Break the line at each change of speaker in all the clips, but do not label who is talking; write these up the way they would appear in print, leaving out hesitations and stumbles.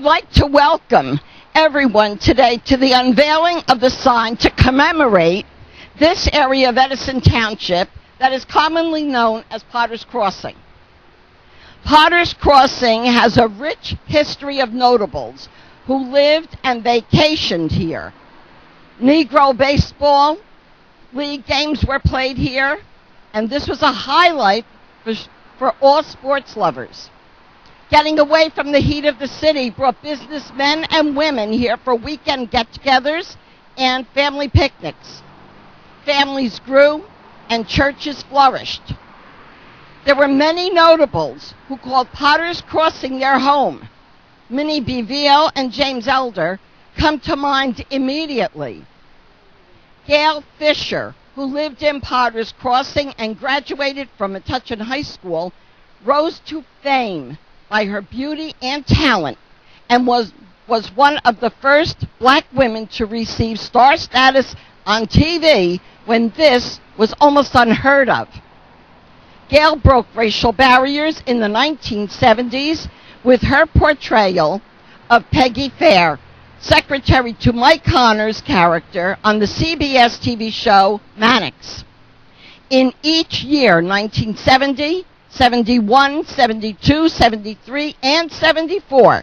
I'd like to welcome everyone today to the unveiling of the sign to commemorate this area of Edison Township that is commonly known as Potter's Crossing. Potter's Crossing has a rich history of notables who lived and vacationed here. Negro baseball league games were played here, and this was a highlight for all sports lovers. Getting away from the heat of the city brought businessmen and women here for weekend get-togethers and family picnics. Families grew and churches flourished. There were many notables who called Potter's Crossing their home. Minnie Beviel and James Elder come to mind immediately. Gail Fisher, who lived in Potter's Crossing and graduated from Metuchen High School, rose to fame by her beauty and talent and was one of the first black women to receive star status on TV when this was almost unheard of. Gail broke racial barriers in the 1970s with her portrayal of Peggy Fair, secretary to Mike Connor's character on the CBS TV show Mannix. In each year, 1970, 71, 72, 73, and 74,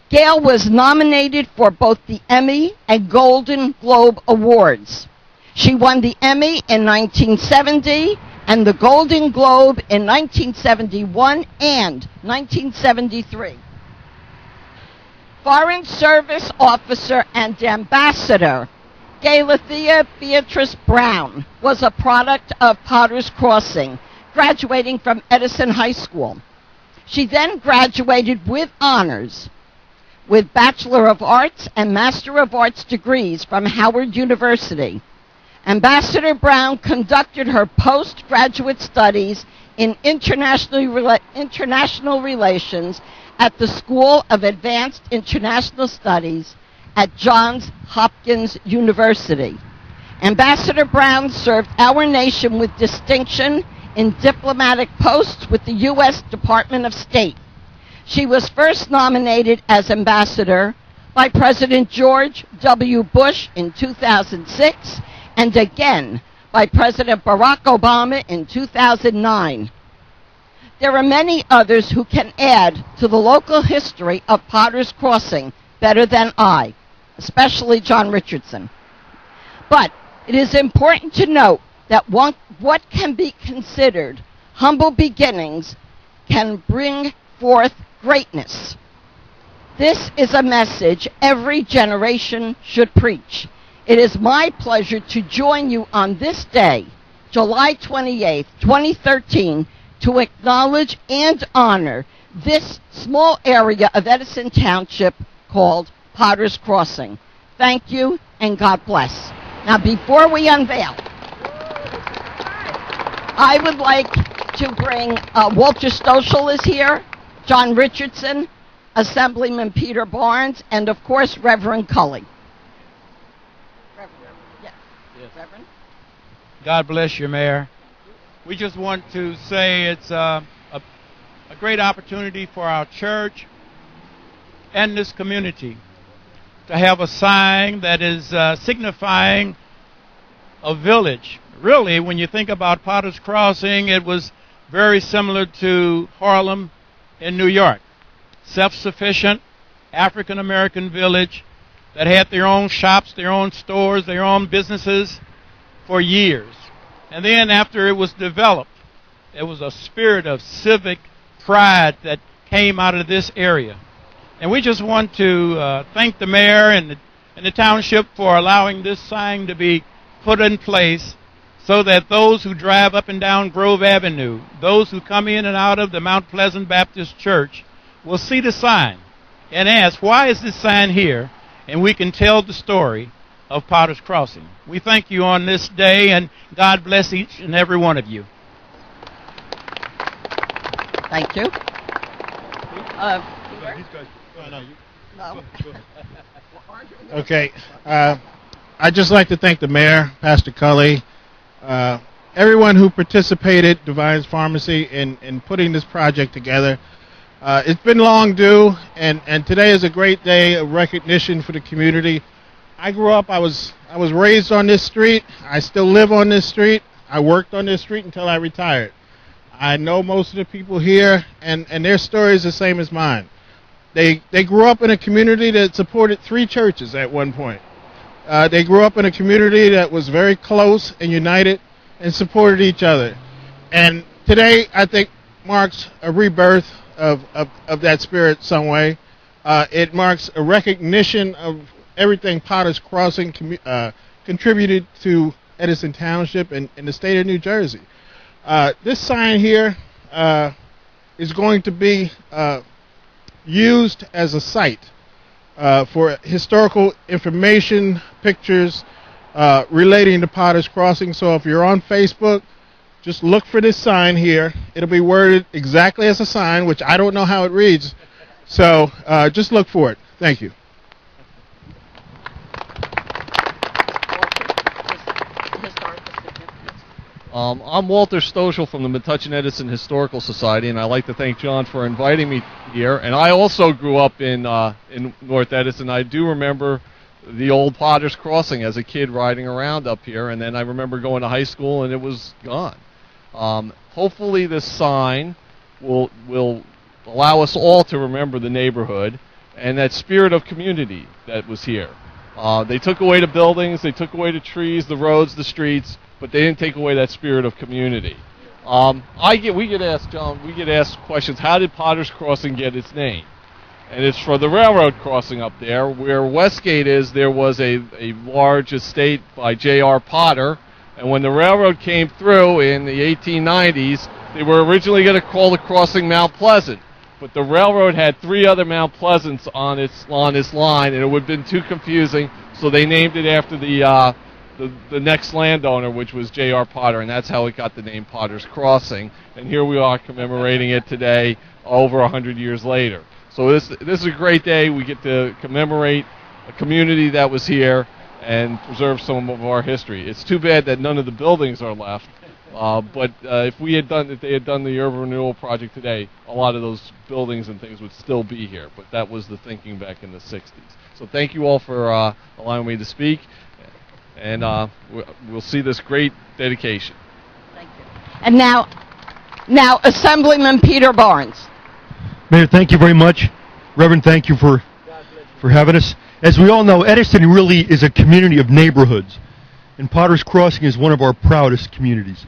Gail was nominated for both the Emmy and Golden Globe Awards. She won the Emmy in 1970 and the Golden Globe in 1971 and 1973. Foreign Service Officer and Ambassador Galathea Beatrice Brown was a product of Potter's Crossing, graduating from Edison High School. She then graduated with honors with Bachelor of Arts and Master of Arts degrees from Howard University. Ambassador Brown conducted her postgraduate studies in international relations at the School of Advanced International Studies at Johns Hopkins University. Ambassador Brown served our nation with distinction in diplomatic posts with the U.S. Department of State. She was first nominated as ambassador by President George W. Bush in 2006 and again by President Barack Obama in 2009. There are many others who can add to the local history of Potter's Crossing better than I, especially John Richardson. But it is important to note that what can be considered humble beginnings can bring forth greatness. This is a message every generation should preach. It is my pleasure to join you on this day, July 28th, 2013, to acknowledge and honor this small area of Edison Township called Potter's Crossing. Thank you, and God bless. Now, before we unveil, I would like to bring Walter Stoschel is here, John Richardson, Assemblyman Peter Barnes, and of course, Reverend Cully. Reverend?
God bless you, Mayor. We just want to say it's a great opportunity for our church and this community to have a sign that is signifying a village. Really, when you think about Potter's Crossing, it was very similar to Harlem in New York. Self-sufficient African-American village that had their own shops, their own stores, their own businesses for years. And then after it was developed, there was a spirit of civic pride that came out of this area. And we just want to thank the mayor and the township for allowing this sign to be put in place so that those who drive up and down Grove Avenue, those who come in and out of the Mount Pleasant Baptist Church, will see the sign and ask, why is this sign here? And we can tell the story of Potter's Crossing. We thank you on this day, and God bless each and every one of you.
Thank you.
No. Okay. I'd just like to thank the mayor, Pastor Cully, everyone who participated, Divine's Pharmacy, in putting this project together. It's been long due, and today is a great day of recognition for the community. I grew up, I was raised on this street. I still live on this street. I worked on this street until I retired. I know most of the people here, and their story is the same as mine. They grew up in a community that supported 3 churches at one point. They grew up in a community that was very close and united and supported each other. And today, I think, marks a rebirth of that spirit some way. It marks a recognition of everything Potter's Crossing contributed to Edison Township and the state of New Jersey. This sign here is going to be used as a site for historical information, pictures relating to Potter's Crossing. So if you're on Facebook, just look for this sign here. It'll be worded exactly as a sign, which I don't know how it reads. So just look for it. Thank you.
I'm Walter Stoschel from the Metuchen Edison Historical Society, and I'd like to thank John for inviting me here. And I also grew up in North Edison. I do remember the old Potter's Crossing as a kid riding around up here, and then I remember going to high school and it was gone. Hopefully this sign will allow us all to remember the neighborhood and that spirit of community that was here. They took away the buildings, they took away the trees, the roads, the streets, but they didn't take away that spirit of community. We get asked questions, how did Potter's Crossing get its name? And it's for the railroad crossing up there. Where Westgate is, there was a large estate by J.R. Potter, and when the railroad came through in the 1890s, they were originally going to call the crossing Mount Pleasant, but the railroad had 3 other Mount Pleasants on this line, and it would have been too confusing, so they named it after the next landowner, which was J.R. Potter, and that's how it got the name Potter's Crossing. And here we are commemorating it today, over 100 years later. So this is a great day. We get to commemorate a community that was here and preserve some of our history. It's too bad that none of the buildings are left. But if they had done the urban renewal project today, a lot of those buildings and things would still be here. But that was the thinking back in the 60s. So thank you all for allowing me to speak. And we'll see this great dedication.
Thank you. And now Assemblyman Peter Barnes.
Mayor, thank you very much. Reverend, thank you for having us. As we all know, Edison really is a community of neighborhoods, and Potter's Crossing is one of our proudest communities.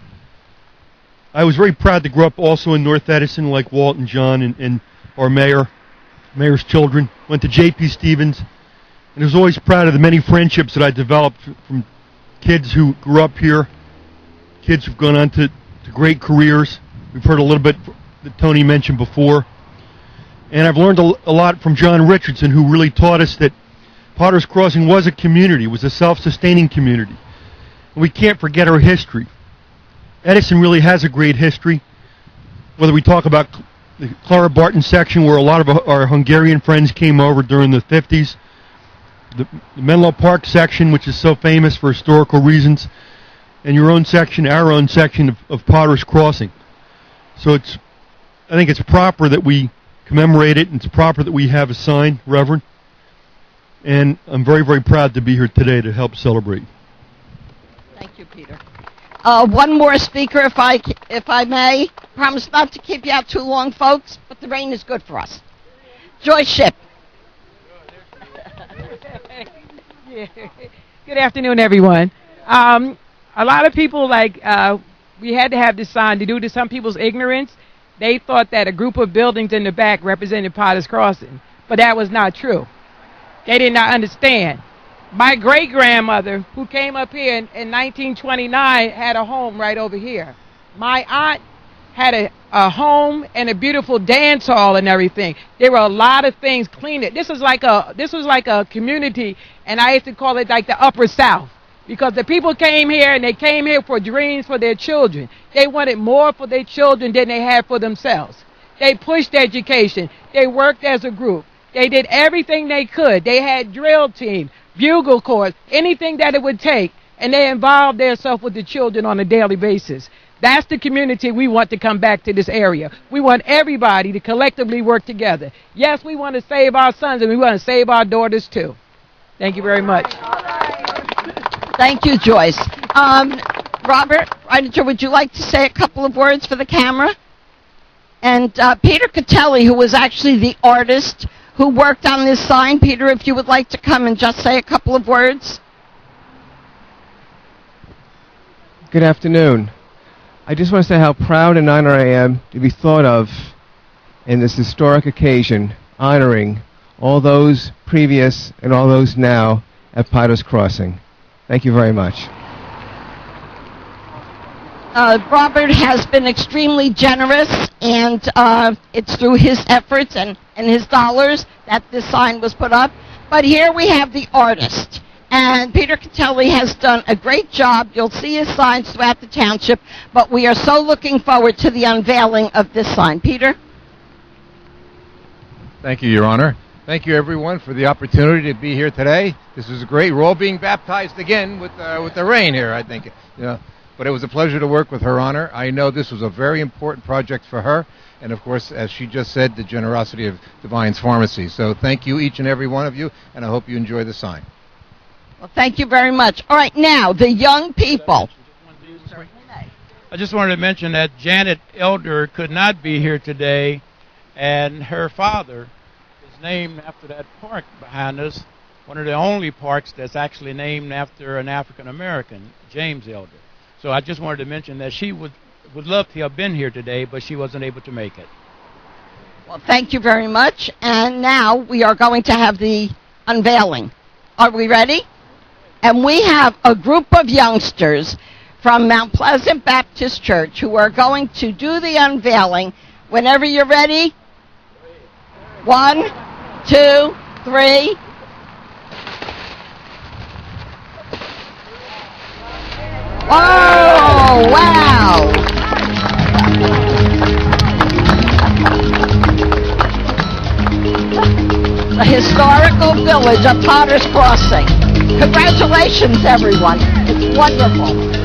I was very proud to grow up also in North Edison, like Walt and John and our mayor's children. Went to J.P. Stevens. And I was always proud of the many friendships that I developed from kids who grew up here, kids who've gone on to great careers. We've heard a little bit that Tony mentioned before. And I've learned a lot from John Richardson, who really taught us that Potter's Crossing was a community, was a self-sustaining community. And we can't forget our history. Edison really has a great history, whether we talk about the Clara Barton section, where a lot of our Hungarian friends came over during the 50s, the Menlo Park section, which is so famous for historical reasons, and your own section, our own section of Potter's Crossing. So I think it's proper that we commemorate it, and it's proper that we have a sign, Reverend. And I'm very, very proud to be here today to help celebrate.
Thank you, Peter. One more speaker, if I may. Promise not to keep you out too long, folks, but the rain is good for us. Joyce Ship.
Good afternoon, everyone. A lot of people, we had to have this sign due to some people's ignorance. They thought that a group of buildings in the back represented Potter's Crossing, but that was not true. They did not understand. My great-grandmother, who came up here in 1929, had a home right over here. My aunt had a home and a beautiful dance hall and everything. There were a lot of things cleaned. This was like a community, and I used to call it like the Upper South, because the people came here and they came here for dreams for their children. They wanted more for their children than they had for themselves. They pushed education. They worked as a group. They did everything they could. They had drill teams, bugle corps, anything that it would take, and they involved themselves with the children on a daily basis. That's the community we want to come back to this area. We want everybody to collectively work together. Yes, we want to save our sons and we want to save our daughters too. Thank you very much.
Thank you, Joyce. Robert, would you like to say a couple of words for the camera? And Peter Catelli, who was actually the artist who worked on this sign. Peter, if you would like to come and just say a couple of words.
Good afternoon. I just want to say how proud and honored I am to be thought of in this historic occasion, honoring all those previous and all those now at Potter's Crossing. Thank you very much.
Robert has been extremely generous, and it's through his efforts and his dollars that this sign was put up. But here we have the artist, and Peter Catelli has done a great job. You'll see his signs throughout the township, but we are so looking forward to the unveiling of this sign. Peter?
Thank you, Your Honor. Thank you, everyone, for the opportunity to be here today. This is great. We're all being baptized again with the rain here, I think. But it was a pleasure to work with Her Honor. I know this was a very important project for her, and of course, as she just said, the generosity of Divine's Pharmacy. So thank you, each and every one of you, and I hope you enjoy the sign.
Well, thank you very much. All right, now, the young people.
I just wanted to mention that Janet Elder could not be here today, and her father is named after that park behind us, one of the only parks that's actually named after an African American, James Elder. So I just wanted to mention that she would love to have been here today, but she wasn't able to make it.
Well, thank you very much. And now we are going to have the unveiling. Are we ready? And we have a group of youngsters from Mount Pleasant Baptist Church who are going to do the unveiling. Whenever you're ready. 1, 2, 3. Oh, wow! The historical village of Potter's Crossing. Congratulations, everyone. It's wonderful.